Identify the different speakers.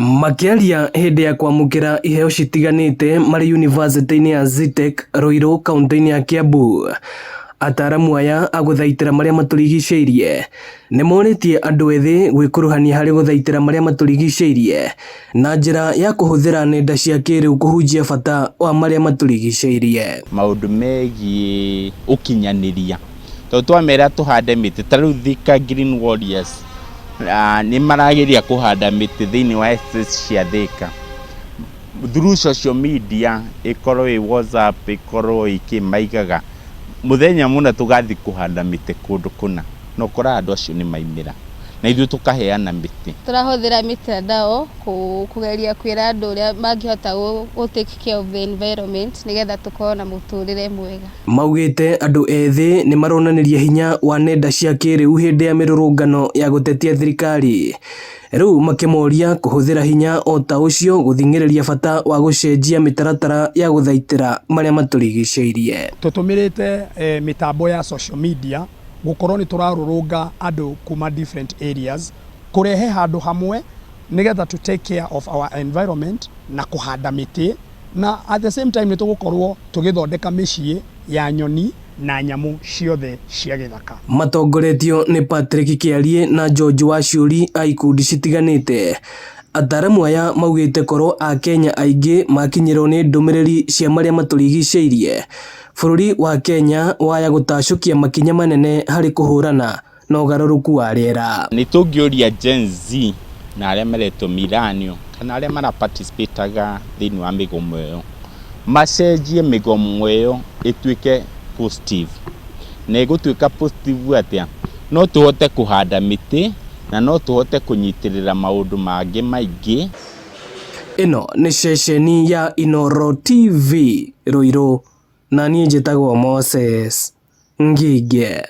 Speaker 1: Makiaria hindi ya kwamukira iheo citiganite mari university-ini ya Zetech Ruiru kaunti-ini ya Kiambu. Ataramu aya aguthaitira maria maturigiceirie nimoritie andu ethi gwikuruhania hari guthaitira maria maturigiceirie na njira ya kuhuthira nenda cia kiriu kuhunjia bata wa maria maturigiceirie.
Speaker 2: Maundu megie ukinyaniria to twamera tuhande miti taru Thika Green Warriors ni marageria kuhanda miti thiini wa estate cia Thika through social media, ikorwo i WhatsApp, ikorwo ikimaigaga muthenya muna tugathi kuhanda miti kundu kuna no kora andu acio ni maimira na ithu tukaheana miti.
Speaker 3: Turahuthira mitandao kugeria kwira andu uria mangihota go take care of the environment nigetha tukona muturire mwega.
Speaker 1: Maugite andu ethi ni maronaniria hinya wa nenda cia kiriu hindi ya mirurungano ya gutetia thirikari. Riu makimoria kuhuthira hinya o ta ucio guthingiriria bata wa gucenjia mitaratara ya guthaitira maria maturigiceirie.
Speaker 4: Tutumirite mitambo ya social media gukorwo ni turarurunga andu kuma different areas kurehe handu hamwe nigetha to take care of our environment na kuhanda miti na at the same time ni tugukorwo tugithondeka micii ya nyoni na nyamu ciothe cia githaka.
Speaker 1: Matongoretio ni Patrick Kiarie na George Wachuri a ikundi citiganite. Ataramu aya maugite korwo a Kenya aingi makinyirwo ni ndumiriri cia maria maturigiceirie. Bururi wa Kenya waya gutacukia makinya manene hari kuhurana na ugaruruku wa riera.
Speaker 2: Ni tungioria Gen Z na aria mareto miranio kana aria mara participataga thiini wa migomo iyo macenjie migomo iyo ituike positive na igutuika positive atia no tuhote kuhanda miti na no tuhote kunyitirira maundu mangi maingi.
Speaker 1: Ino ni ceceni ya Inooro TV Ruiru na niĩ njĩtagwo Moses Ngige.